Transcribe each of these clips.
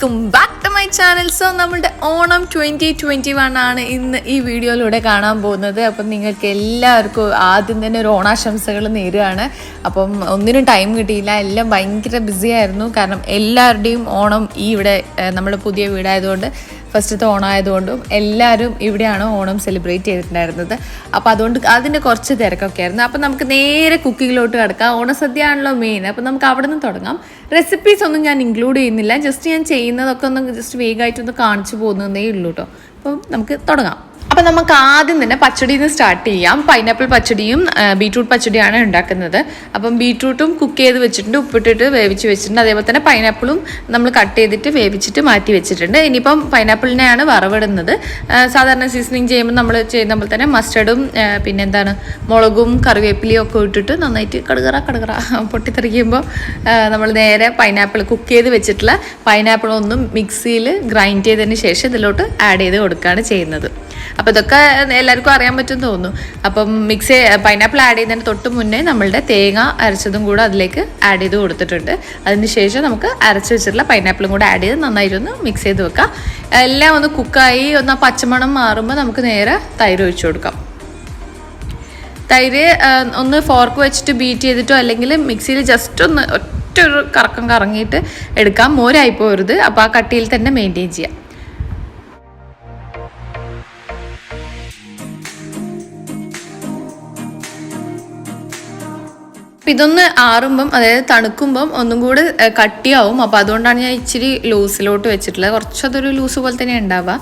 Welcome back to my channel. So നമ്മുടെ ഓണം 2021 ആണ് ഇന്ന് ഈ വീഡിയോയിലൂടെ കാണാൻ പോകുന്നത്. അപ്പം നിങ്ങൾക്ക് എല്ലാവർക്കും ആദ്യം തന്നെ ഒരു ഓണാശംസകൾ നേരുകയാണ്. അപ്പം ഒന്നിനും ടൈം കിട്ടിയില്ല, എല്ലാം ഭയങ്കര ബിസി ആയിരുന്നു. കാരണം എല്ലാവരുടെയും ഓണം ഈ ഇവിടെ നമ്മുടെ പുതിയ വീടായതുകൊണ്ട് ഫസ്റ്റത്തെ ഓണമായതുകൊണ്ടും എല്ലാവരും ഇവിടെയാണ് ഓണം സെലിബ്രേറ്റ് ചെയ്തിട്ടുണ്ടായിരുന്നത്. അപ്പോൾ അതുകൊണ്ട് അതിൻ്റെ കുറച്ച് തിരക്കൊക്കെ ആയിരുന്നു. അപ്പോൾ നമുക്ക് നേരെ കുക്കിങ്ങിലോട്ട് കിടക്കാം. ഓണസദ്യ ആണല്ലോ മെയിൻ, അപ്പോൾ നമുക്ക് അവിടെ നിന്ന് തുടങ്ങാം. റെസിപ്പീസ് ഒന്നും ഞാൻ ഇൻക്ലൂഡ് ചെയ്യുന്നില്ല, ജസ്റ്റ് ഞാൻ ചെയ്യുന്നതൊക്കെ ഒന്ന് ജസ്റ്റ് വേഗമായിട്ടൊന്ന് കാണിച്ചു പോകുന്നതേ ഉള്ളൂ കേട്ടോ. അപ്പോൾ നമുക്ക് തുടങ്ങാം. അപ്പം നമുക്ക് ആദ്യം തന്നെ പച്ചടിയിൽ നിന്ന് സ്റ്റാർട്ട് ചെയ്യാം. പൈനാപ്പിൾ പച്ചടിയും ബീട്രൂട്ട് പച്ചടിയാണ് ഉണ്ടാക്കുന്നത്. അപ്പം ബീട്രൂട്ടും കുക്ക് ചെയ്ത് വെച്ചിട്ടുണ്ട്, ഉപ്പിട്ടിട്ട് വേവിച്ച് വെച്ചിട്ടുണ്ട്. അതേപോലെ തന്നെ പൈനാപ്പിളും നമ്മൾ കട്ട് ചെയ്തിട്ട് വേവിച്ചിട്ട് മാറ്റി വെച്ചിട്ടുണ്ട്. ഇനിയിപ്പം പൈനാപ്പിളിനെയാണ് വറവിടുന്നത്. സാധാരണ സീസണിങ് ചെയ്യുമ്പോൾ നമ്മൾ ചെയ്യുന്ന പോലെ തന്നെ മസ്റ്റർഡും പിന്നെന്താണ് മുളകും കറിവേപ്പിലയും ഒക്കെ ഇട്ടിട്ട് നന്നായിട്ട് കടുകറ പൊട്ടിത്തെറിക്കുമ്പോൾ നമ്മൾ നേരെ പൈനാപ്പിൾ കുക്ക് ചെയ്ത് വെച്ചിട്ടുള്ള പൈനാപ്പിൾ ഒന്നും മിക്സിയിൽ ഗ്രൈൻഡ് ചെയ്തതിന് ശേഷം ഇതിലോട്ട് ആഡ് ചെയ്ത് കൊടുക്കുകയാണ് ചെയ്യുന്നത്. അപ്പോൾ ഇതൊക്കെ എല്ലാവർക്കും അറിയാൻ പറ്റുമെന്ന് തോന്നുന്നു. അപ്പം പൈനാപ്പിൾ ആഡ് ചെയ്യുന്നതിന് തൊട്ട് മുന്നേ നമ്മളുടെ തേങ്ങ അരച്ചതും കൂടെ അതിലേക്ക് ആഡ് ചെയ്ത് കൊടുത്തിട്ടുണ്ട്. അതിന് ശേഷം നമുക്ക് അരച്ച് വെച്ചിട്ടുള്ള പൈനാപ്പിളും കൂടെ ആഡ് ചെയ്ത് നന്നായിട്ടൊന്ന് മിക്സ് ചെയ്ത് വെക്കാം. എല്ലാം ഒന്ന് കുക്കായി ഒന്ന് പച്ചമണം മാറുമ്പോൾ നമുക്ക് നേരെ തൈര് ഒഴിച്ചു കൊടുക്കാം. തൈര് ഒന്ന് ഫോർക്ക് വെച്ചിട്ട് ബീറ്റ് ചെയ്തിട്ടോ അല്ലെങ്കിൽ മിക്സിയിൽ ജസ്റ്റ് ഒന്ന് ഒറ്റൊരു കറക്കം കറങ്ങിയിട്ട് എടുക്കാം. മോരായി പോരുത്, അപ്പോൾ ആ കട്ടിയിൽ തന്നെ മെയിൻറ്റെയിൻ ചെയ്യാം. ഇതൊന്ന് ആറുമ്പം, അതായത് തണുക്കുമ്പം ഒന്നും കൂടി കട്ടിയാവും. അപ്പോൾ അതുകൊണ്ടാണ് ഞാൻ ഇച്ചിരി ലൂസിലോട്ട് വെച്ചിട്ടുള്ളത്. കുറച്ചതൊരു ലൂസ് പോലെ തന്നെ ഉണ്ടാവുക.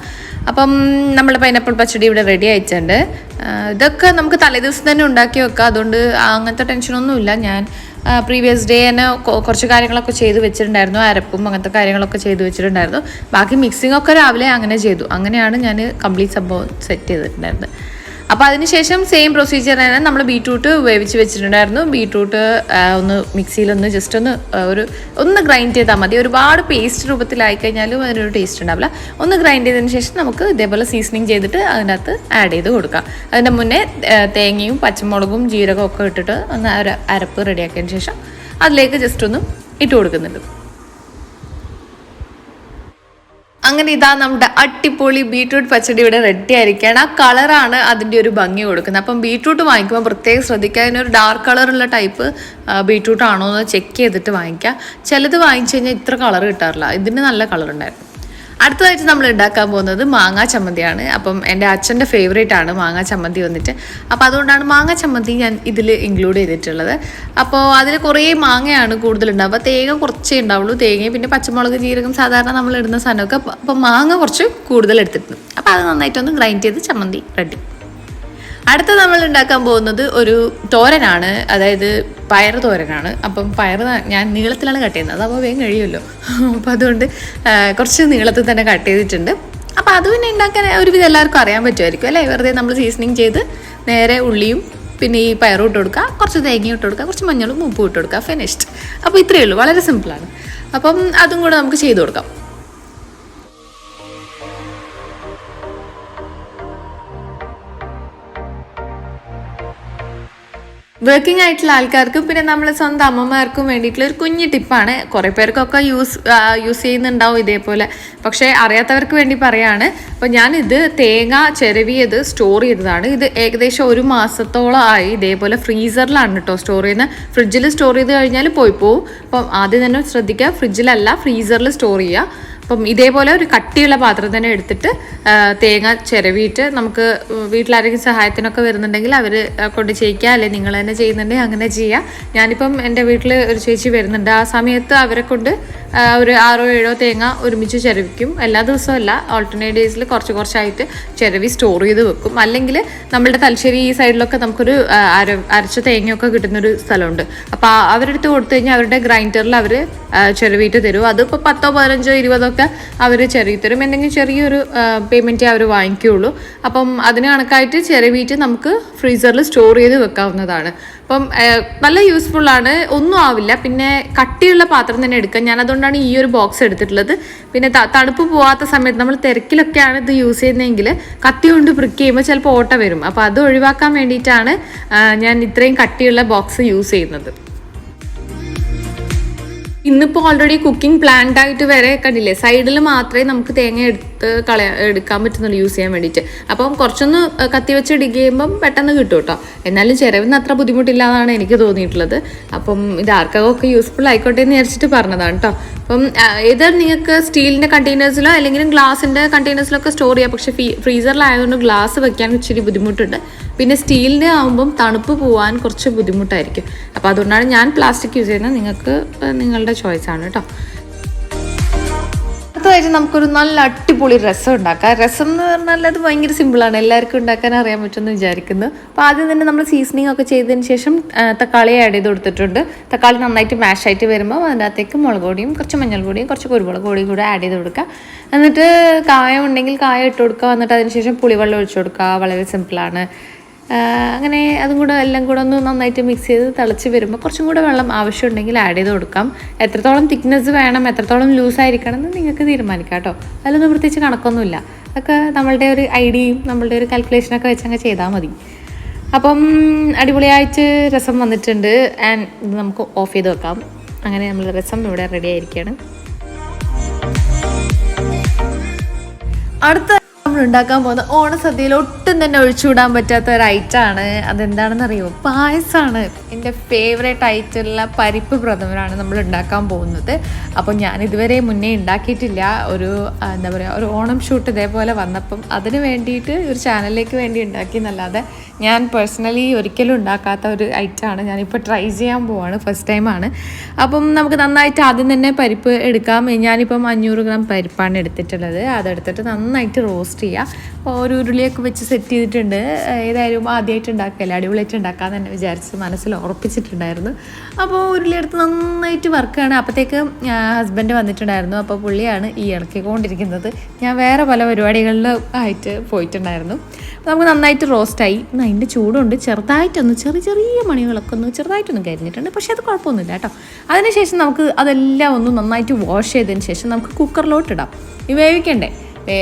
അപ്പം നമ്മുടെ പൈനാപ്പിൾ പച്ചടി ഇവിടെ റെഡി ആയിട്ടുണ്ട്. ഇതൊക്കെ നമുക്ക് തലേദിവസം തന്നെ ഉണ്ടാക്കി വെക്കാം, അതുകൊണ്ട് അങ്ങനത്തെ ടെൻഷനൊന്നുമില്ല. ഞാൻ പ്രീവിയസ് ഡേ തന്നെ കുറച്ച് കാര്യങ്ങളൊക്കെ ചെയ്ത് വെച്ചിട്ടുണ്ടായിരുന്നു. അരപ്പും അങ്ങനത്തെ കാര്യങ്ങളൊക്കെ ചെയ്ത് വെച്ചിട്ടുണ്ടായിരുന്നു. ബാക്കി മിക്സിംഗ് ഒക്കെ രാവിലെ അങ്ങനെ ചെയ്തു. അങ്ങനെയാണ് ഞാൻ കംപ്ലീറ്റ് സംഭവം സെറ്റ് ചെയ്തിട്ടുണ്ടായിരുന്നത്. അപ്പോൾ അതിനുശേഷം സെയിം പ്രൊസീജിയർ തന്നെ നമ്മൾ ബീട്രൂട്ട് വേവിച്ച് വെച്ചിട്ടുണ്ടായിരുന്നു. ബീട്രൂട്ട് ഒന്ന് മിക്സിയിലൊന്ന് ജസ്റ്റ് ഒന്ന് ഗ്രൈൻഡ് ചെയ്താൽ മതി. ഒരുപാട് പേസ്റ്റ് രൂപത്തിലായി കഴിഞ്ഞാലും അതിനൊരു ടേസ്റ്റ് ഉണ്ടാവില്ല. ഒന്ന് ഗ്രൈൻഡ് ചെയ്തതിന് ശേഷം നമുക്ക് ഇതേപോലെ സീസണിങ് ചെയ്തിട്ട് അതിനകത്ത് ആഡ് ചെയ്ത് കൊടുക്കാം. അതിൻ്റെ മുന്നേ തേങ്ങയും പച്ചമുളകും ജീരകവും ഒക്കെ ഇട്ടിട്ട് ഒന്ന് അരപ്പ് റെഡിയാക്കിയതിന് ശേഷം അതിലേക്ക് ജസ്റ്റ് ഒന്ന് ഇട്ട് കൊടുക്കുന്നുണ്ട്. അങ്ങനെ ഇതാ നമ്മുടെ അടിപൊളി ബീട്രൂട്ട് പച്ചടി ഇവിടെ റെഡി ആയിരിക്കുകയാണ്. ആ കളറാണ് അതിൻ്റെ ഒരു ഭംഗി കൊടുക്കുന്നത്. അപ്പം ബീട്രൂട്ട് വാങ്ങിക്കുമ്പോൾ പ്രത്യേകം ശ്രദ്ധിക്കുക, അതിനൊരു ഡാർക്ക് കളറുള്ള ടൈപ്പ് ബീട്രൂട്ട് ആണോ എന്ന് ചെക്ക് ചെയ്തിട്ട് വാങ്ങിക്കുക. ചിലത് വാങ്ങിച്ചു കഴിഞ്ഞാൽ ഇത്ര കളർ കിട്ടാറില്ല, ഇതിന് നല്ല കളർ ഉണ്ടായിരുന്നു. അടുത്തതായിട്ട് നമ്മൾ ഉണ്ടാക്കാൻ പോകുന്നത് മാങ്ങാ ചമ്മന്തിയാണ്. അപ്പം എൻ്റെ അച്ഛൻ്റെ ഫേവറേറ്റ് ആണ് മാങ്ങാ ചമ്മന്തി വന്നിട്ട്. അപ്പോൾ അതുകൊണ്ടാണ് മാങ്ങാ ചമ്മന്തി ഞാൻ ഇതിൽ ഇൻക്ലൂഡ് ചെയ്തിട്ടുള്ളത്. അപ്പോൾ അതിൽ കുറേ മാങ്ങയാണ് കൂടുതലുണ്ടാവുക, തേങ്ങ കുറച്ചേ ഉണ്ടാവുള്ളൂ. തേങ്ങയും പിന്നെ പച്ചമുളക് ജീരകം സാധാരണ നമ്മൾ ഇടുന്ന സാധനമൊക്കെ. അപ്പോൾ മാങ്ങ കുറച്ച് കൂടുതൽ എടുത്തിട്ടുണ്ട്. അപ്പോൾ അത് നന്നായിട്ടൊന്ന് ഗ്രൈൻഡ് ചെയ്ത് ചമ്മന്തി റെഡി. അടുത്ത നമ്മൾ ഉണ്ടാക്കാൻ പോകുന്നത് ഒരു തോരനാണ്, അതായത് പയർ തോരനാണ്. അപ്പം പയർ ഞാൻ നീളത്തിലാണ് കട്ട് ചെയ്യുന്നത്, അപ്പോൾ വേഗം കഴിയുമല്ലോ. അപ്പോൾ അതുകൊണ്ട് കുറച്ച് നീളത്തിൽ തന്നെ കട്ട് ചെയ്തിട്ടുണ്ട്. അപ്പോൾ അത് പിന്നെ ഉണ്ടാക്കാൻ ഒരുവിധം എല്ലാവർക്കും അറിയാൻ പറ്റുമായിരിക്കും അല്ലേ. വെറുതെ നമ്മൾ സീസണിങ് ചെയ്ത് നേരെ ഉള്ളിയും പിന്നെ ഈ പയറും ഇട്ട് കൊടുക്കുക, കുറച്ച് തേങ്ങയും ഇട്ട് കൊടുക്കുക, കുറച്ച് മഞ്ഞളും ഉപ്പും ഇട്ട് കൊടുക്കുക, ഫിനിഷ്ഡ്. അപ്പോൾ ഇത്രയേ ഉള്ളൂ, വളരെ സിമ്പിളാണ്. അപ്പം അതും കൂടെ നമുക്ക് ചെയ്ത് കൊടുക്കാം. വർക്കിംഗ് ആയിട്ടുള്ള ആൾക്കാർക്കും പിന്നെ നമ്മളെ സ്വന്തം അമ്മമാർക്കും വേണ്ടിയിട്ടുള്ള ഒരു കുഞ്ഞു ടിപ്പാണ്. കുറേ പേർക്കൊക്കെ യൂസ് ചെയ്യുന്നുണ്ടാവും ഇതേപോലെ, പക്ഷേ അറിയാത്തവർക്ക് വേണ്ടി പറയാണ്. അപ്പോൾ ഞാനിത് തേങ്ങ ചിരവിയത് സ്റ്റോർ ചെയ്തതാണ്. ഇത് ഏകദേശം 1 മാസത്തോളം ആയി. ഇതേപോലെ ഫ്രീസറിലാണ് കേട്ടോ സ്റ്റോർ ചെയ്യുന്നത്. ഫ്രിഡ്ജിൽ സ്റ്റോർ ചെയ്ത് കഴിഞ്ഞാൽ പോവും. അപ്പം ആദ്യം തന്നെ ശ്രദ്ധിക്കുക, ഫ്രിഡ്ജിലല്ല ഫ്രീസറിൽ സ്റ്റോർ ചെയ്യുക. അപ്പം ഇതേപോലെ ഒരു കട്ടിയുള്ള പാത്രം തന്നെ എടുത്തിട്ട് തേങ്ങ ചിരവിയിട്ട് നമുക്ക് വീട്ടിലാരെങ്കിലും സഹായത്തിനൊക്കെ വരുന്നുണ്ടെങ്കിൽ അവർ കൊണ്ട് ചെയ്യിക്കുക, അല്ലെങ്കിൽ നിങ്ങൾ തന്നെ ചെയ്യുന്നുണ്ടെങ്കിൽ അങ്ങനെ ചെയ്യുക. ഞാനിപ്പം എൻ്റെ വീട്ടിൽ ഒരു ചേച്ചി വരുന്നുണ്ട്, ആ സമയത്ത് അവരെ കൊണ്ട് ഒരു 6-7 തേങ്ങ ഒരുമിച്ച് ചിരവിക്കും. എല്ലാ ദിവസവും അല്ല, ഓൾട്ടർനേറ്റ് ഡേയ്സിൽ കുറച്ചായിട്ട് ചിരവി സ്റ്റോർ ചെയ്ത് വെക്കും. അല്ലെങ്കിൽ നമ്മളുടെ തലശ്ശേരി ഈ സൈഡിലൊക്കെ നമുക്കൊരു അരച്ച തേങ്ങയൊക്കെ കിട്ടുന്നൊരു സ്ഥലമുണ്ട്. അപ്പോൾ അവരെടുത്ത് കൊടുത്തു കഴിഞ്ഞാൽ അവരുടെ ഗ്രൈൻഡറിൽ അവർ ചിരവിയിട്ട് തരും. അതിപ്പോൾ 10, 15, 20 അവർ ചിരവി തരും. എന്തെങ്കിലും ചെറിയൊരു പേയ്മെൻറ്റേ അവർ വാങ്ങിക്കുകയുള്ളൂ. അപ്പം അതിന് കണക്കായിട്ട് ചിരവിയിട്ട് നമുക്ക് ഫ്രീസറിൽ സ്റ്റോർ ചെയ്ത് വെക്കാവുന്നതാണ്. അപ്പം നല്ല യൂസ്ഫുള്ളാണ്, ഒന്നും ആവില്ല. പിന്നെ കട്ടിയുള്ള പാത്രം തന്നെ എടുക്കാം. ഞാനതുകൊണ്ടാണ് ഈ ഒരു ബോക്സ് എടുത്തിട്ടുള്ളത്. പിന്നെ തണുപ്പ് പോകാത്ത സമയത്ത് നമ്മൾ തിരക്കിലൊക്കെയാണ് ഇത് യൂസ് ചെയ്യുന്നതെങ്കിൽ കത്തി കൊണ്ട് പ്രിക്ക് ചെയ്യുമ്പോൾ ചിലപ്പോൾ ഓട്ട വരും. അപ്പോൾ അത് ഒഴിവാക്കാൻ വേണ്ടിയിട്ടാണ് ഞാൻ ഇത്രയും കട്ടിയുള്ള ബോക്സ് യൂസ് ചെയ്യുന്നത്. ഇന്നിപ്പോൾ ഓൾറെഡി കുക്കിംഗ് പ്ലാൻഡ് ആയിട്ട് വരെ കണ്ടില്ലേ, സൈഡിൽ മാത്രമേ നമുക്ക് തേങ്ങ എടുക്കാൻ പറ്റുന്നുള്ളൂ യൂസ് ചെയ്യാൻ വേണ്ടിയിട്ട്. അപ്പം കുറച്ചൊന്ന് കത്തി വെച്ച് ഡിഗ് ചെയ്യുമ്പം പെട്ടെന്ന് കിട്ടും കേട്ടോ. എന്നാലും ചിലവിന് അത്ര ബുദ്ധിമുട്ടില്ലാന്നാണ് എനിക്ക് തോന്നിയിട്ടുള്ളത്. അപ്പം ഇത് ആർക്കൊക്കെ യൂസ്ഫുൾ ആയിക്കോട്ടെ എന്ന് വിചാരിച്ചിട്ട് പറഞ്ഞതാണ് കേട്ടോ. അപ്പം ഏത് നിങ്ങൾക്ക് സ്റ്റീലിൻ്റെ കണ്ടെയ്നേഴ്സിലോ അല്ലെങ്കിൽ ഗ്ലാസിൻ്റെ കണ്ടെയ്നേഴ്സിലൊക്കെ സ്റ്റോർ ചെയ്യാം. പക്ഷേ ഫ്രീസറിലായതുകൊണ്ട് ഗ്ലാസ് വെക്കാൻ ഇച്ചിരി ബുദ്ധിമുട്ടുണ്ട്. പിന്നെ സ്റ്റീലിൻ്റെ ആകുമ്പം തണുപ്പ് പോകാൻ കുറച്ച് ബുദ്ധിമുട്ടായിരിക്കും. അപ്പോൾ അതുകൊണ്ടാണ് ഞാൻ പ്ലാസ്റ്റിക് യൂസ് ചെയ്യുന്നത്. നിങ്ങൾക്ക് നിങ്ങളുടെ ചോയ്സാണ് കേട്ടോ. അടുത്തതായിട്ട് നമുക്കൊരു നല്ല അടിപൊളി രസം ഉണ്ടാക്കാം. രസം എന്ന് പറഞ്ഞാൽ അത് ഭയങ്കര സിമ്പിളാണ്, എല്ലാവർക്കും ഉണ്ടാക്കാൻ അറിയാൻ പറ്റുമെന്ന് വിചാരിക്കുന്നു. അപ്പോൾ ആദ്യം തന്നെ നമ്മൾ സീസണിങ് ഒക്കെ ചെയ്തതിന് ശേഷം തക്കാളി ആഡ് ചെയ്ത് കൊടുത്തിട്ടുണ്ട്. തക്കാളി നന്നായിട്ട് മാഷായിട്ട് വരുമ്പോൾ അതിനകത്തേക്ക് മുളക് പൊടിയും കുറച്ച് മഞ്ഞൾപ്പൊടിയും കുറച്ച് കുരുമുളക് പൊടിയും കൂടെ ആഡ് ചെയ്ത് കൊടുക്കുക. എന്നിട്ട് കായം ഉണ്ടെങ്കിൽ കായം ഇട്ട് കൊടുക്കുക. എന്നിട്ട് അതിന് ശേഷം പുളിവെള്ളം ഒഴിച്ചു കൊടുക്കുക. വളരെ സിമ്പിളാണ്. അങ്ങനെ അതും കൂടെ എല്ലാം കൂടെ ഒന്ന് നന്നായിട്ട് മിക്സ് ചെയ്ത് തിളച്ച് വരുമ്പോൾ കുറച്ചും കൂടെ വെള്ളം ആവശ്യമുണ്ടെങ്കിൽ ആഡ് ചെയ്ത് കൊടുക്കാം. എത്രത്തോളം തിക്നെസ് വേണം, എത്രത്തോളം ലൂസായിരിക്കണം എന്ന് നിങ്ങൾക്ക് തീരുമാനിക്കാം കേട്ടോ. അതിലൊന്നും പ്രത്യേകിച്ച് കണക്കൊന്നുമില്ല. അതൊക്കെ നമ്മളുടെ ഒരു ഐഡിയയും നമ്മളുടെ ഒരു കാൽക്കുലേഷനൊക്കെ വെച്ച് അങ്ങ് ചെയ്താൽ മതി. അപ്പം അടിപൊളിയായിട്ട് രസം വന്നിട്ടുണ്ട്. ആൻഡ് ഇത് നമുക്ക് ഓഫ് ചെയ്ത് വെക്കാം. അങ്ങനെ നമ്മൾ രസം ഇവിടെ റെഡി ആയിരിക്കുകയാണ്. അടുത്ത നമ്മൾ ഉണ്ടാക്കാൻ പോകുന്ന ഓണസദ്യയിൽ ഒട്ടും തന്നെ ഒഴിച്ചുവിടാൻ പറ്റാത്ത ഒരു ഐറ്റമാണ്. അതെന്താണെന്ന് അറിയുമോ? പായസമാണ്. എൻ്റെ ഫേവറേറ്റ് ആയിട്ടുള്ള പരിപ്പ് പ്രഥമനാണ് നമ്മൾ ഉണ്ടാക്കാൻ പോകുന്നത്. അപ്പോൾ ഞാൻ ഇതുവരെ മുന്നേ ഉണ്ടാക്കിയിട്ടില്ല. ഒരു എന്താ പറയുക, ഒരു ഓണം ഷൂട്ട് ഇതേപോലെ വന്നപ്പം അതിന് വേണ്ടിയിട്ട് ഒരു ചാനലിലേക്ക് വേണ്ടി ഉണ്ടാക്കി എന്നല്ലാതെ ഞാൻ പേഴ്സണലി ഒരിക്കലും ഉണ്ടാക്കാത്ത ഒരു ഐറ്റമാണ്. ഞാനിപ്പോൾ ട്രൈ ചെയ്യാൻ പോവാണ്, ഫസ്റ്റ് ടൈമാണ്. അപ്പം നമുക്ക് നന്നായിട്ട് ആദ്യം തന്നെ പരിപ്പ് എടുക്കാം. ഞാനിപ്പം 500 ഗ്രാം പരിപ്പാണ് എടുത്തിട്ടുള്ളത്. അതെടുത്തിട്ട് നന്നായിട്ട് റോസ്റ്റ് ചെയ്യുക. ഒരു ഉരുളിയൊക്കെ വെച്ച് സെറ്റ് ചെയ്തിട്ടുണ്ട്. ഏതായാലും ആദ്യമായിട്ട് ഉണ്ടാക്കില്ല, അടിപൊളിയായിട്ട് ഉണ്ടാക്കാമെന്ന് തന്നെ വിചാരിച്ച് മനസ്സിൽ ഉറപ്പിച്ചിട്ടുണ്ടായിരുന്നു. അപ്പോൾ ഉരുളിയെടുത്ത് നന്നായിട്ട് വർക്കാണ്. അപ്പോഴത്തേക്ക് ഹസ്ബൻഡ് വന്നിട്ടുണ്ടായിരുന്നു. അപ്പോൾ പുള്ളിയാണ് ഈ ഇളക്കിക്കൊണ്ടിരിക്കുന്നത്. ഞാൻ വേറെ പല പരിപാടികളിൽ ആയിട്ട് പോയിട്ടുണ്ടായിരുന്നു. അപ്പോൾ നമുക്ക് നന്നായിട്ട് റോസ്റ്റായി. അതിൻ്റെ ചൂടുണ്ട്. ചെറുതായിട്ടൊന്ന് ചെറിയ മണികളൊക്കെ ഒന്ന് ചെറുതായിട്ടൊന്ന് കരിഞ്ഞിട്ടുണ്ട്. പക്ഷേ അത് കുഴപ്പമൊന്നുമില്ല കേട്ടോ. അതിനുശേഷം നമുക്ക് അതെല്ലാം ഒന്ന് നന്നായിട്ട് വാഷ് ചെയ്തതിന് ശേഷം നമുക്ക് കുക്കറിലോട്ടിടാം. ഈ വേവിക്കണ്ടേ,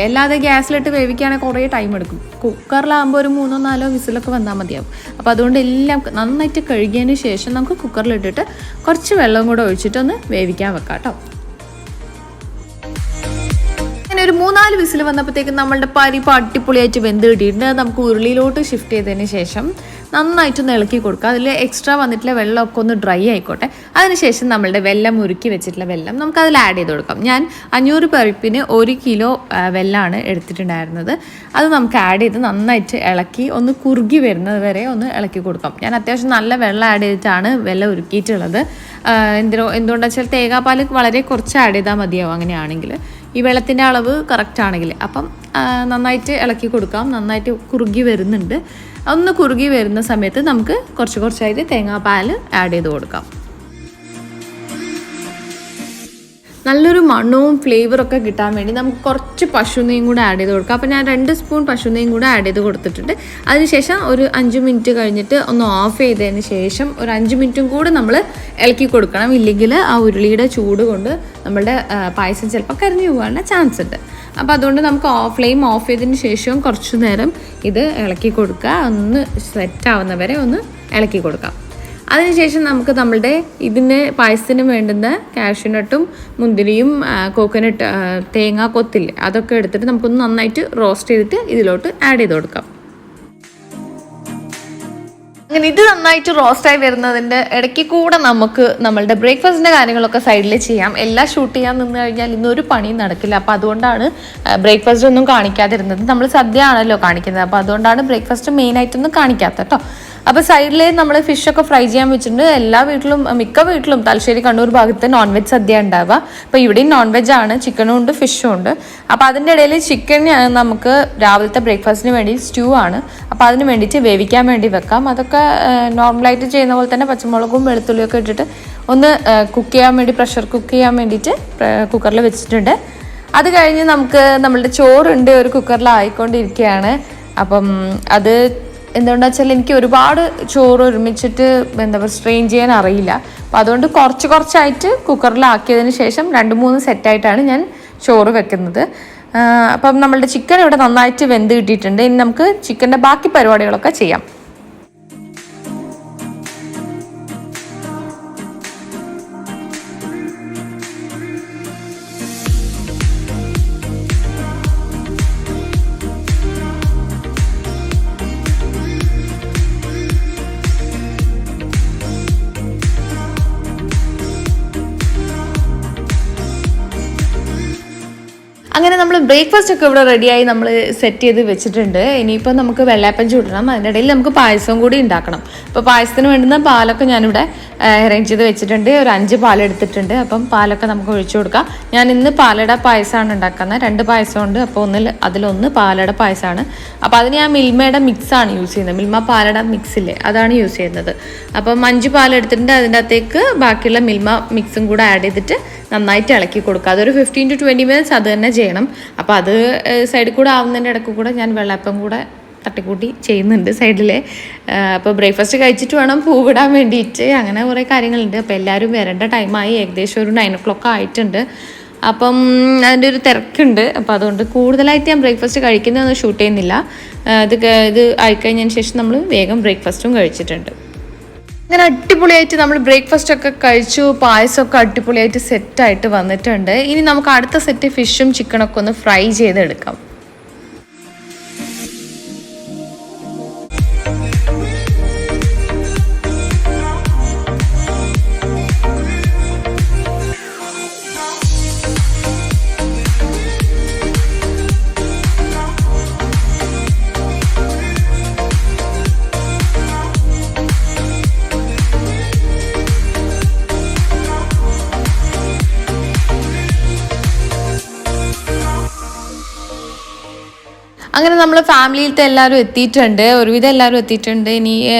അല്ലാതെ ഗ്യാസിലിട്ട് വേവിക്കുകയാണെങ്കിൽ കുറേ ടൈം എടുക്കും. കുക്കറിലാകുമ്പോൾ ഒരു 3-4 വിസിലൊക്കെ വന്നാൽ മതിയാവും. അപ്പോൾ അതുകൊണ്ട് എല്ലാം നന്നായിട്ട് കഴുകിയതിന് ശേഷം നമുക്ക് കുക്കറിലിട്ടിട്ട് കുറച്ച് വെള്ളം കൂടെ ഒഴിച്ചിട്ടൊന്ന് വേവിക്കാൻ വെക്കാം കേട്ടോ. അങ്ങനെ ഒരു 3-4 വിസിൽ വന്നപ്പോഴത്തേക്കും നമ്മളുടെ പരിപ്പ് അടിപൊളിയായിട്ട് വെന്ത് കിട്ടിയിട്ടുണ്ട്. നമുക്ക് ഉരുളിയിലോട്ട് ഷിഫ്റ്റ് ചെയ്തതിന് ശേഷം നന്നായിട്ടൊന്ന് ഇളക്കി കൊടുക്കുക. അതിൽ എക്സ്ട്രാ വന്നിട്ടുള്ള വെള്ളമൊക്കെ ഒന്ന് ഡ്രൈ ആയിക്കോട്ടെ. അതിനുശേഷം നമ്മളുടെ വെല്ലം ഉരുക്കി വെച്ചിട്ടുള്ള വെല്ലം നമുക്ക് അതിൽ ആഡ് ചെയ്ത് കൊടുക്കാം. ഞാൻ 500 പരിപ്പിന് 1 കിലോ വെല്ലമാണ് എടുത്തിട്ടുണ്ടായിരുന്നത്. അത് നമുക്ക് ആഡ് ചെയ്ത് നന്നായിട്ട് ഇളക്കി ഒന്ന് കുറുകി വരുന്നത് വരെ ഒന്ന് ഇളക്കി കൊടുക്കാം. ഞാൻ അത്യാവശ്യം നല്ല വെള്ളം ആഡ് ചെയ്തിട്ടാണ് വെല്ലം ഉരുക്കിയിട്ടുള്ളത്. എന്തുകൊണ്ടാണെന്ന് വെച്ചാൽ തേങ്ങാപ്പാൽ വളരെ കുറച്ച് ആഡ് ചെയ്താൽ മതിയാവും അങ്ങനെയാണെങ്കിൽ, ഈ വെള്ളത്തിൻ്റെ അളവ് കറക്റ്റ് ആണെങ്കിൽ. അപ്പം നന്നായിട്ട് ഇളക്കി കൊടുക്കാം. നന്നായിട്ട് കുറുകി വരുന്നുണ്ട്. ഒന്ന് കുറുകി വരുന്ന സമയത്ത് നമുക്ക് കുറച്ചായിട്ട് തേങ്ങാപ്പാൽ ആഡ് ചെയ്ത് കൊടുക്കാം. നല്ലൊരു മണവും ഫ്ലേവറൊക്കെ കിട്ടാൻ വേണ്ടി നമുക്ക് കുറച്ച് പശുനെയ്യും കൂടെ ആഡ് ചെയ്ത് കൊടുക്കാം. അപ്പോൾ ഞാൻ 2 സ്പൂൺ പശുനെയ്യും കൂടെ ആഡ് ചെയ്ത് കൊടുത്തിട്ടുണ്ട്. അതിനുശേഷം ഒരു 5 മിനിറ്റ് കഴിഞ്ഞിട്ട് ഒന്ന് ഓഫ് ചെയ്തതിന് ശേഷം ഒരു 5 മിനിറ്റും കൂടെ നമ്മൾ ഇളക്കി കൊടുക്കണം. ഇല്ലെങ്കിൽ ആ ഉരുളിയുടെ ചൂട് കൊണ്ട് നമ്മളുടെ പായസം ചിലപ്പോൾ കരിഞ്ഞു പോകാനുള്ള ചാൻസ് ഉണ്ട്. അപ്പോൾ അതുകൊണ്ട് നമുക്ക് ഫ്ലെയിം ഓഫ് ചെയ്തതിന് ശേഷം കുറച്ച് നേരം ഇത് ഇളക്കി കൊടുക്കുക. ഒന്ന് സെറ്റ് ആവുന്നവരെ ഒന്ന് ഇളക്കി കൊടുക്കാം. അതിനുശേഷം നമുക്ക് നമ്മളുടെ ഇതിന് പായസത്തിന് വേണ്ടുന്ന കാഷ്യൂനട്ടും മുന്തിരിയും കോക്കനട്ട് തേങ്ങ കൊത്തില്ലേ, അതൊക്കെ എടുത്തിട്ട് നമുക്കൊന്ന് നന്നായിട്ട് റോസ്റ്റ് ചെയ്തിട്ട് ഇതിലോട്ട് ആഡ് ചെയ്ത് കൊടുക്കാം. അങ്ങനെ ഇത് നന്നായിട്ട് റോസ്റ്റായി വരുന്നതിൻ്റെ ഇടയ്ക്ക് കൂടെ നമുക്ക് നമ്മളുടെ ബ്രേക്ക്ഫാസ്റ്റിൻ്റെ കാര്യങ്ങളൊക്കെ സൈഡിൽ ചെയ്യാം. എല്ലാം ഷൂട്ട് ചെയ്യാൻ നിന്ന് കഴിഞ്ഞാൽ ഇന്നൊരു പണിയും നടക്കില്ല. അപ്പോൾ അതുകൊണ്ടാണ് ബ്രേക്ക്ഫാസ്റ്റ് ഒന്നും കാണിക്കാതിരുന്നത്. നമ്മൾ സദ്യ ആണല്ലോ കാണിക്കുന്നത്. അപ്പോൾ അതുകൊണ്ടാണ് ബ്രേക്ക്ഫാസ്റ്റ് മെയിനായിട്ടൊന്നും കാണിക്കാത്ത കേട്ടോ. അപ്പോൾ സൈഡിൽ നമ്മൾ ഫിഷൊക്കെ ഫ്രൈ ചെയ്യാൻ വെച്ചിട്ടുണ്ട്. എല്ലാ വീട്ടിലും, മിക്ക വീട്ടിലും തലശ്ശേരി കണ്ണൂർ ഭാഗത്ത് നോൺ വെജ് സദ്യ ഉണ്ടാവുക. അപ്പോൾ ഇവിടെയും നോൺ വെജ് ആണ്, ചിക്കനും ഉണ്ട് ഫിഷും ഉണ്ട്. അപ്പോൾ അതിൻ്റെ ഇടയിൽ ചിക്കൻ നമുക്ക് രാവിലത്തെ ബ്രേക്ക്ഫാസ്റ്റിന് വേണ്ടി സ്റ്റൂ ആണ്. അപ്പോൾ അതിന് വേണ്ടിയിട്ട് വേവിക്കാൻ വേണ്ടി വെക്കാം. അതൊക്കെ നോർമലായിട്ട് ചെയ്യുന്ന പോലെ തന്നെ പച്ചമുളകും വെളുത്തുള്ളിയൊക്കെ ഇട്ടിട്ട് ഒന്ന് കുക്ക് ചെയ്യാൻ വേണ്ടി, പ്രഷർ കുക്ക് ചെയ്യാൻ വേണ്ടിയിട്ട് കുക്കറിൽ വെച്ചിട്ടുണ്ട്. അത് കഴിഞ്ഞ് നമുക്ക് നമ്മളുടെ ചോറുണ്ട് ഒരു കുക്കറിൽ ആയിക്കൊണ്ടിരിക്കുകയാണ്. അപ്പം അത് എന്തുകൊണ്ടാ വെച്ചാൽ എനിക്ക് ഒരുപാട് ചോറ് ഒരുമിച്ചിട്ട് സ്ട്രെയിൻ ചെയ്യാൻ അറിയില്ല. അപ്പോൾ അതുകൊണ്ട് കുറച്ചായിട്ട് കുക്കറിലാക്കിയതിന് ശേഷം 2-3 സെറ്റായിട്ടാണ് ഞാൻ ചോറ് വെക്കുന്നത്. അപ്പം നമ്മളുടെ ചിക്കൻ ഇവിടെ നന്നായിട്ട് വെന്ത് കിട്ടിയിട്ടുണ്ട്. ഇനി നമുക്ക് ചിക്കൻ്റെ ബാക്കി പരിപാടികളൊക്കെ ചെയ്യാം. അങ്ങനെ നമ്മൾ ബ്രേക്ക്ഫാസ്റ്റ് ഒക്കെ ഇവിടെ റെഡിയായി നമ്മൾ സെറ്റ് ചെയ്ത് വെച്ചിട്ടുണ്ട്. ഇനിയിപ്പോൾ നമുക്ക് വെള്ളയപ്പം ചൂടണം, അതിനിടയിൽ നമുക്ക് പായസവും കൂടി ഉണ്ടാക്കണം. അപ്പോൾ പായസത്തിന് വേണ്ടുന്ന പാലൊക്കെ ഞാനിവിടെ അറേഞ്ച് ചെയ്ത് വെച്ചിട്ടുണ്ട്. ഒരു 5 പാലെടുത്തിട്ടുണ്ട്. അപ്പം പാലൊക്കെ നമുക്ക് ഒഴിച്ചു കൊടുക്കാം. ഞാൻ ഇന്ന് പാലട പായസമാണ് ഉണ്ടാക്കുന്നത്. 2 പായസമുണ്ട്. അപ്പോൾ അതിലൊന്ന് പാലട പായസമാണ്. അപ്പോൾ അതിന് ഞാൻ മിൽമയുടെ മിക്സാണ് യൂസ് ചെയ്യുന്നത്. മിൽമ പാലട മിക്സില്ലേ, അതാണ് യൂസ് ചെയ്യുന്നത്. അപ്പം 5 പാലെടുത്തിട്ടുണ്ട്. അതിൻ്റെ അകത്തേക്ക് ബാക്കിയുള്ള മിൽമ മിക്സും കൂടെ ആഡ് ചെയ്തിട്ട് നന്നായിട്ട് ഇളക്കി കൊടുക്കുക. അതൊരു 15 to 20 minutes അത് തന്നെ ചെയ്യണം. അപ്പോൾ അത് സൈഡിൽ കൂടെ ആവുന്നതിൻ്റെ ഇടയ്ക്ക് കൂടെ ഞാൻ വെള്ളയപ്പം കൂടെ തട്ടിക്കൂട്ടി ചെയ്യുന്നുണ്ട് സൈഡിലെ. അപ്പോൾ ബ്രേക്ക്ഫാസ്റ്റ് കഴിച്ചിട്ട് വേണം പൂവിടാൻ വേണ്ടിയിട്ട്. അങ്ങനെ കുറേ കാര്യങ്ങളുണ്ട്. അപ്പോൾ എല്ലാവരും വരേണ്ട ടൈമായി. ഏകദേശം ഒരു 9 o'clock ആയിട്ടുണ്ട്. അപ്പം അതിൻ്റെ ഒരു തിരക്കുണ്ട്. അപ്പോൾ അതുകൊണ്ട് കൂടുതലായിട്ട് ഞാൻ ബ്രേക്ക്ഫാസ്റ്റ് കഴിക്കുന്നതൊന്നും ഷൂട്ട് ചെയ്യുന്നില്ല. ഇത് ആയിക്കഴിഞ്ഞതിന് ശേഷം നമ്മൾ വേഗം ബ്രേക്ക്ഫാസ്റ്റും കഴിച്ചിട്ടുണ്ട്. അങ്ങനെ അടിപൊളിയായിട്ട് നമ്മൾ ബ്രേക്ക്ഫാസ്റ്റ് ഒക്കെ കഴിച്ചു. പായസമൊക്കെ അടിപൊളിയായിട്ട് സെറ്റായിട്ട് വന്നിട്ടുണ്ട്. ഇനി നമുക്ക് അടുത്ത സെറ്റ് ഫിഷും ചിക്കനൊക്കെ ഒന്ന് ഫ്രൈ ചെയ്തെടുക്കാം. അങ്ങനെ നമ്മൾ ഫാമിലിയിലത്തെ എല്ലാവരും എത്തിയിട്ടുണ്ട്. ഒരുവിധം എല്ലാവരും എത്തിയിട്ടുണ്ട്. ഇനി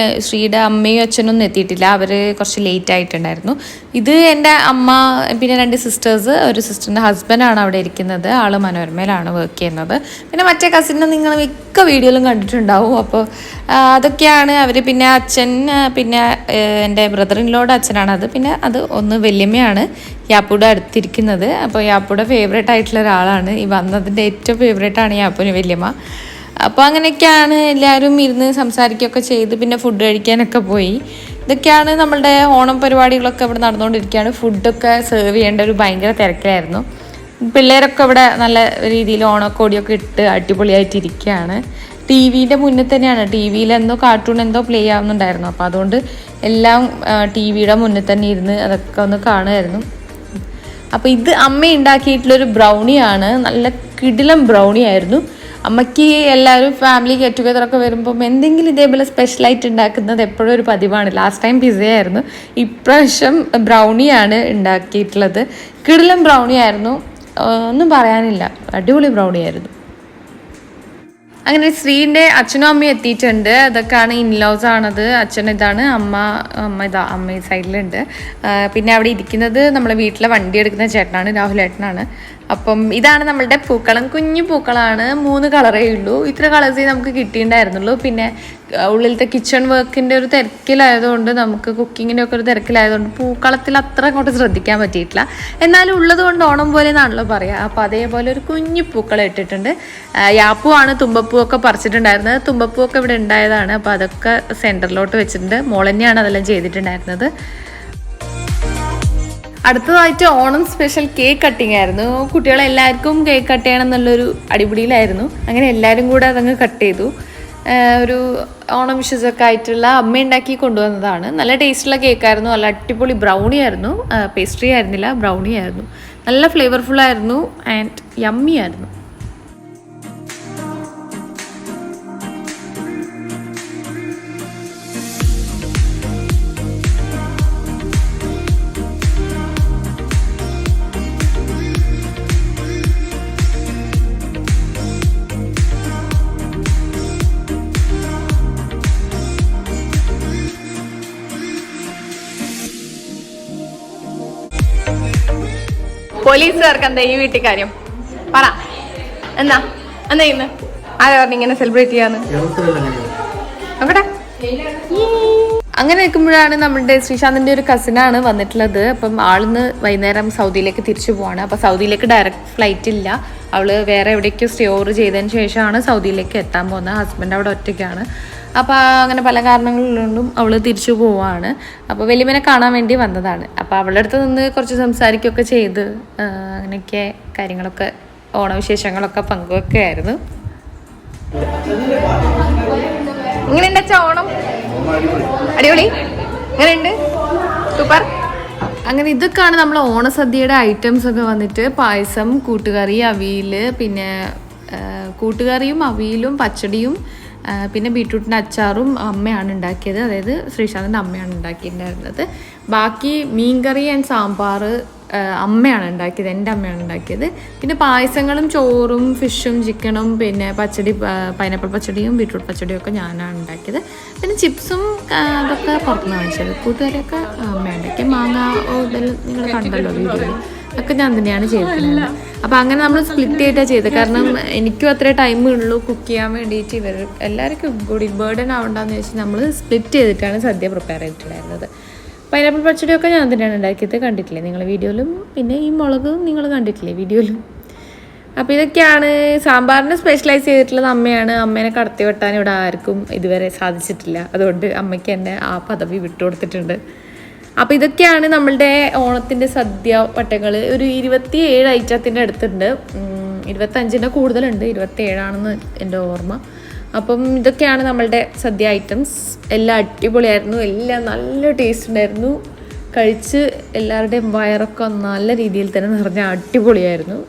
ശ്രീയുടെ അമ്മയും അച്ഛനൊന്നും എത്തിയിട്ടില്ല. അവർ കുറച്ച് ലേറ്റ് ആയിട്ടുണ്ടായിരുന്നു. ഇത് എൻ്റെ അമ്മ, പിന്നെ 2 സിസ്റ്റേഴ്സ്, ഒരു സിസ്റ്ററിൻ്റെ ഹസ്ബൻഡാണ് അവിടെ ഇരിക്കുന്നത്. ആൾ മനോരമയിലാണ് വർക്ക് ചെയ്യുന്നത്. പിന്നെ മറ്റേ കസിനെ നിങ്ങൾ മിക്ക വീഡിയോയിലും കണ്ടിട്ടുണ്ടാവും. അപ്പോൾ അതൊക്കെയാണ് അവർ. പിന്നെ അച്ഛൻ, പിന്നെ എൻ്റെ ബ്രദർ ഇൻ ലോയുടെ അച്ഛനാണത്. പിന്നെ അത് ഒന്ന് വല്യമ്മയാണ് യാപ്പൂടെ അടുത്തിരിക്കുന്നത്. അപ്പോൾ യാപ്പൂടെ ഫേവറേറ്റ് ആയിട്ടുള്ള ഒരാളാണ്. ഈ വന്നതിൻ്റെ ഏറ്റവും ഫേവറേറ്റാണ് യാപ്പൂന് വല്യമ്മ. അപ്പോൾ അങ്ങനെയൊക്കെയാണ് എല്ലാവരും ഇരുന്ന് സംസാരിക്കുകയൊക്കെ ചെയ്ത് പിന്നെ ഫുഡ് കഴിക്കാനൊക്കെ പോയി. ഇതൊക്കെയാണ് നമ്മളുടെ ഓണം പരിപാടികളൊക്കെ ഇവിടെ നടന്നുകൊണ്ടിരിക്കുകയാണ്. ഫുഡൊക്കെ സെർവ് ചെയ്യേണ്ട ഒരു ഭയങ്കര തിരക്കിലായിരുന്നു. പിള്ളേരൊക്കെ ഇവിടെ നല്ല രീതിയിൽ ഓണക്കോടിയൊക്കെ ഇട്ട് അടിപൊളിയായിട്ടിരിക്കുകയാണ്. ടി വിയുടെ മുന്നിൽ തന്നെയാണ്. ടി വിയിൽ എന്തോ കാർട്ടൂൺ എന്തോ പ്ലേ ആവുന്നുണ്ടായിരുന്നു. അപ്പോൾ അതുകൊണ്ട് എല്ലാം ടി വിയുടെ മുന്നിൽ തന്നെ ഇരുന്ന് അതൊക്കെ ഒന്ന് കാണുമായിരുന്നു. അപ്പോൾ ഇത് അമ്മ ഉണ്ടാക്കിയിട്ടുള്ളൊരു ബ്രൗണിയാണ്. നല്ല കിടിലം ബ്രൗണി ആയിരുന്നു. അമ്മയ്ക്ക് എല്ലാവരും ഫാമിലി ഗെറ്റ് ടുഗദറൊക്കെ വരുമ്പം എന്തെങ്കിലും ഇതേപോലെ സ്പെഷ്യലായിട്ട് ഉണ്ടാക്കുന്നത് എപ്പോഴും ഒരു പതിവാണ്. ലാസ്റ്റ് ടൈം പിസയായിരുന്നു, ഇപ്രാവശ്യം ബ്രൗണിയാണ് ഉണ്ടാക്കിയിട്ടുള്ളത്. കിടിലം ബ്രൗണി ആയിരുന്നു, ഒന്നും പറയാനില്ല. അടിപൊളി ബ്രൗണി ആയിരുന്നു. അങ്ങനെ ശ്രീൻ്റെ അച്ഛനും അമ്മയും എത്തിയിട്ടുണ്ട്. അതൊക്കെയാണ് ഇൻലോസ് ആണത്. അച്ഛൻ ഇതാണ്, അമ്മ ഈ സൈഡിലുണ്ട്. പിന്നെ അവിടെ ഇരിക്കുന്നത് നമ്മളെ വീട്ടിലെ വണ്ടി എടുക്കുന്ന ചേട്ടനാണ്, രാഹുലേട്ടനാണ്. അപ്പം ഇതാണ് നമ്മളുടെ പൂക്കളം. കുഞ്ഞു പൂക്കളാണ്, 3 കളറേ ഉള്ളൂ. ഇത്ര കളേഴ്സേ നമുക്ക് കിട്ടിയിട്ടുണ്ടായിരുന്നുള്ളൂ. പിന്നെ ഉള്ളിലത്തെ കിച്ചൺ വർക്കിൻ്റെ ഒരു തിരക്കിലായതുകൊണ്ട്, നമുക്ക് കുക്കിങ്ങിൻ്റെ ഒക്കെ ഒരു തിരക്കിലായതുകൊണ്ട് പൂക്കളത്തിൽ അത്ര അങ്ങോട്ട് ശ്രദ്ധിക്കാൻ പറ്റിയിട്ടില്ല. എന്നാലും ഉള്ളത് കൊണ്ട് ഓണം പോലെ എന്നാണല്ലോ പറയുക. അപ്പോൾ അതേപോലെ ഒരു കുഞ്ഞു പൂക്കളം ഇട്ടിട്ടുണ്ട്. യാപ്പൂ ആണ് തുമ്പപ്പൂ ഒക്കെ പറിച്ചിട്ടുണ്ടായിരുന്നത്. തുമ്പപ്പൂ ഒക്കെ ഇവിടെ ഉണ്ടായതാണ്. അപ്പോൾ അതൊക്കെ സെൻറ്ററിലോട്ട് വെച്ചിട്ടുണ്ട്. മോളന്നെയാണ് അതെല്ലാം ചെയ്തിട്ടുണ്ടായിരുന്നത്. അടുത്തതായിട്ട് ഓണം സ്പെഷ്യൽ കേക്ക് കട്ടിങ് ആയിരുന്നു. കുട്ടികളെല്ലാവർക്കും കേക്ക് കട്ട് ചെയ്യണം എന്നുള്ളൊരു അടിപിടിയിലായിരുന്നു. അങ്ങനെ എല്ലാവരും കൂടെ അതങ്ങ് കട്ട് ചെയ്തു. ഒരു ഓണം വിഷസൊക്കെ ആയിട്ടുള്ള അമ്മ ഉണ്ടാക്കി കൊണ്ടുവന്നതാണ്. നല്ല ടേസ്റ്റുള്ള കേക്കായിരുന്നു. നല്ല അടിപൊളി ബ്രൗണി ആയിരുന്നു. പേസ്ട്രി ആയിരുന്നില്ല, ബ്രൗണി ആയിരുന്നു. നല്ല ഫ്ലേവർഫുൾ ആയിരുന്നു ആൻഡ് യമ്മി ആയിരുന്നു. പോലീസുകാർക്ക് എന്താ ഈ വീട്ടിൽ കാര്യം? പറ, എന്താ ഇന്ന് ആരാ പറഞ്ഞു ഇങ്ങനെ സെലിബ്രേറ്റ് ചെയ്യാന്ന്? നോക്കട്ടെ. അങ്ങനെ നിൽക്കുമ്പോഴാണ് നമ്മളുടെ ശ്രീശാന്തിൻ്റെ ഒരു കസിനാണ് വന്നിട്ടുള്ളത്. അപ്പം ആളിന്ന് വൈകുന്നേരം സൗദിയിലേക്ക് തിരിച്ചു പോവാണ്. അപ്പോൾ സൗദിയിലേക്ക് ഡയറക്റ്റ് ഫ്ലൈറ്റ് ഇല്ല. അവൾ വേറെ എവിടേക്കോ സ്റ്റോർ ചെയ്തതിന് ശേഷമാണ് സൗദിയിലേക്ക് എത്താൻ പോകുന്നത്. ഹസ്ബൻഡ് അവിടെ ഒറ്റയ്ക്കാണ്. അപ്പോൾ അങ്ങനെ പല കാരണങ്ങളിലും അവൾ തിരിച്ചു പോവാണ്. അപ്പോൾ വലിയമ്മനെ കാണാൻ വേണ്ടി വന്നതാണ്. അപ്പോൾ അവളുടെ അടുത്ത് നിന്ന് കുറച്ച് സംസാരിക്കുകയൊക്കെ ചെയ്ത് അങ്ങനെയൊക്കെ കാര്യങ്ങളൊക്കെ ഓണവിശേഷങ്ങളൊക്കെ പങ്കുവെക്കുകയായിരുന്നു. എങ്ങനെയുണ്ട് അച്ഛാ ഓണം? അടിപൊളി. എങ്ങനെയുണ്ട്? സൂപ്പർ. അങ്ങനെ ഇതൊക്കെയാണ് നമ്മൾ ഓണസദ്യയുടെ ഐറ്റംസ് ഒക്കെ വന്നിട്ട് പായസം, കൂട്ടുകറി, അവിയൽ, പിന്നെ കൂട്ടുകറിയും അവിയലും പച്ചടിയും പിന്നെ ബീട്രൂട്ടിൻ്റെ അച്ചാറും അമ്മയാണ് ഉണ്ടാക്കിയത്. അതായത് ശ്രീശാന്തിൻ്റെ അമ്മയാണ് ഉണ്ടാക്കിയിട്ടുണ്ടായിരുന്നത്. ബാക്കി മീൻകറി ആൻഡ് സാമ്പാർ അമ്മയാണ് ഉണ്ടാക്കിയത്, എൻ്റെ അമ്മയാണ് ഉണ്ടാക്കിയത്. പിന്നെ പായസങ്ങളും ചോറും ഫിഷും ചിക്കനും പിന്നെ പച്ചടി, പൈനാപ്പിൾ പച്ചടിയും ബീട്രൂട്ട് പച്ചടിയും ഒക്കെ ഞാനാണ് ഉണ്ടാക്കിയത്. പിന്നെ ചിപ്സും അതൊക്കെ പുറത്തുനിന്ന് വാങ്ങിച്ചത്. കൂട്ടുകാരെയൊക്കെ അമ്മ ഉണ്ടാക്കി. മാങ്ങ ഇതെല്ലാം നിങ്ങൾ കണ്ടല്ലോ വീഡിയോയിൽ, ഒക്കെ ഞാൻ തന്നെയാണ് ചെയ്തിട്ടുള്ളത്. അപ്പോൾ അങ്ങനെ നമ്മൾ സ്പ്ലിറ്റ് ചെയ്തിട്ടാണ് ചെയ്തത്. കാരണം എനിക്കും അത്രേ ടൈം ഉള്ളൂ കുക്ക് ചെയ്യാൻ വേണ്ടിയിട്ട്. ഇവർ എല്ലാവർക്കും കൂടി ബേർഡൻ ആവണ്ടെന്ന് വെച്ചാൽ നമ്മൾ സ്പ്ലിറ്റ് ചെയ്തിട്ടാണ് സദ്യ പ്രിപ്പയർ ചെയ്തിട്ടുണ്ടായിരുന്നത്. പൈനാപ്പിൾ പച്ചടിയൊക്കെ ഞാൻ തന്നെയാണ് ഉണ്ടാക്കിയത്, കണ്ടിട്ടില്ലേ നിങ്ങൾ വീഡിയോയിലും. പിന്നെ ഈ മുളകും നിങ്ങൾ കണ്ടിട്ടില്ലേ വീഡിയോയിലും. അപ്പോൾ ഇതൊക്കെയാണ്. സാമ്പാറിന് സ്പെഷ്യലൈസ് ചെയ്തിട്ടുള്ളത് അമ്മയാണ്. അമ്മേനെ കടത്തി വെട്ടാൻ ഇവിടെ ആർക്കും ഇതുവരെ സാധിച്ചിട്ടില്ല. അതുകൊണ്ട് അമ്മയ്ക്ക് എന്നെ ആ പദവി വിട്ടുകൊടുത്തിട്ടുണ്ട്. അപ്പോൾ ഇതൊക്കെയാണ് നമ്മളുടെ ഓണത്തിൻ്റെ സദ്യ വട്ടങ്ങൾ. ഒരു 27 ഐറ്റത്തിൻ്റെ അടുത്തുണ്ട്. 25ൻ്റെ കൂടുതലുണ്ട്, 27ആണെന്ന് എൻ്റെ ഓർമ്മ. അപ്പം ഇതൊക്കെയാണ് നമ്മളുടെ സദ്യ ഐറ്റംസ്. എല്ലാം അടിപൊളിയായിരുന്നു, എല്ലാം നല്ല ടേസ്റ്റ് ഉണ്ടായിരുന്നു. കഴിച്ച് എല്ലാവരുടെയും വയറൊക്കെ നല്ല രീതിയിൽ തന്നെ നിറഞ്ഞ അടിപൊളിയായിരുന്നു.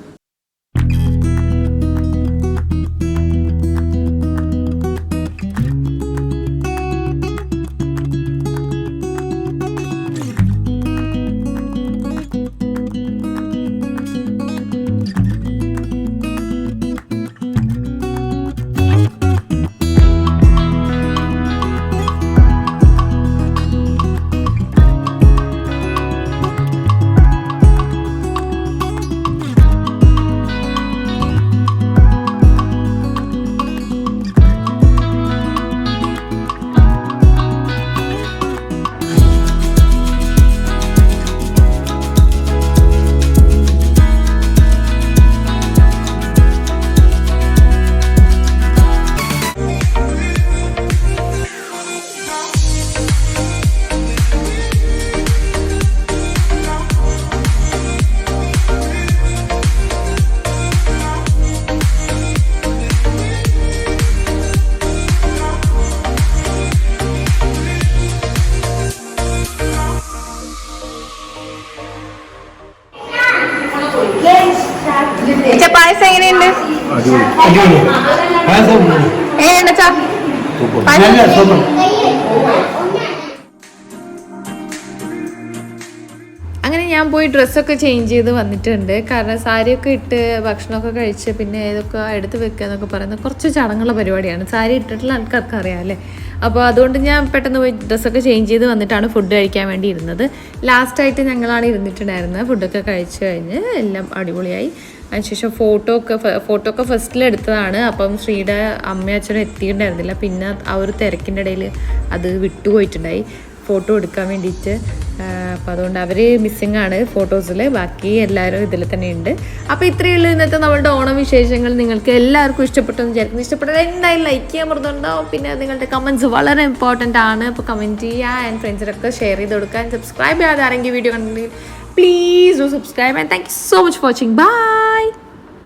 പായസം എങ്ങനെയുണ്ട്? എങ്ങനെയുണ്ട്? അങ്ങനെ ഞാൻ പോയി ഡ്രസ്സൊക്കെ ചേഞ്ച് ചെയ്ത് വന്നിട്ടുണ്ട്. കാരണം സാരിയൊക്കെ ഇട്ട് ഭക്ഷണമൊക്കെ കഴിച്ച് പിന്നെ ഇതൊക്കെ എടുത്ത് വെക്കുക എന്നൊക്കെ പറയുന്നത് കുറച്ച് ചടങ്ങുള്ള പരിപാടിയാണ്. സാരി ഇട്ടിട്ടുള്ള ആൾക്കാർക്ക് അറിയാം അല്ലേ. അപ്പോൾ അതുകൊണ്ട് ഞാൻ പെട്ടെന്ന് പോയി ഡ്രസ്സൊക്കെ ചേഞ്ച് ചെയ്ത് വന്നിട്ടാണ് ഫുഡ് കഴിക്കാൻ വേണ്ടി ഇരുന്നത്. ലാസ്റ്റായിട്ട് ഞങ്ങളാണ് ഇരുന്നിട്ടുണ്ടായിരുന്നത്. ഫുഡൊക്കെ കഴിച്ച് കഴിഞ്ഞ് എല്ലാം അടിപൊളിയായി. അതിനുശേഷം ഫോട്ടോ ഒക്കെ ഫസ്റ്റിലെടുത്തതാണ്. അപ്പം ശ്രീയുടെ അമ്മയും അച്ഛനും എത്തിയിട്ടുണ്ടായിരുന്നില്ല. പിന്നെ ആ ഒരു തിരക്കിൻ്റെ ഇടയിൽ അത് വിട്ടുപോയിട്ടുണ്ടായി ഫോട്ടോ എടുക്കാൻ വേണ്ടിയിട്ട്. അപ്പോൾ അതുകൊണ്ട് അവർ മിസ്സിങ് ആണ് ഫോട്ടോസിൽ. ബാക്കി എല്ലാവരും ഇതിൽ തന്നെ ഉണ്ട്. അപ്പോൾ ഇത്രയേ ഉള്ളൂ ഇന്നത്തെ നമ്മളുടെ ഓണം വിശേഷങ്ങൾ. നിങ്ങൾക്ക് എല്ലാവർക്കും ഇഷ്ടപ്പെട്ടെന്ന് വിചാരിക്കുന്നു. ഇഷ്ടപ്പെട്ടത് എന്തായാലും ലൈക്ക് ചെയ്യാൻ മറന്നുണ്ടാവും. പിന്നെ നിങ്ങളുടെ കമൻറ്റ്സ് വളരെ ഇമ്പോർട്ടൻ്റ് ആണ്. അപ്പോൾ കമൻറ്റ് ചെയ്യുക ആൻഡ് ഫ്രണ്ട്സിനൊക്കെ ഷെയർ ചെയ്ത് കൊടുക്കാൻ. സബ്സ്ക്രൈബ് ചെയ്യാതെ ആരെങ്കിലും വീഡിയോ കണ്ടെങ്കിൽ please do subscribe and thank you so much for watching. By.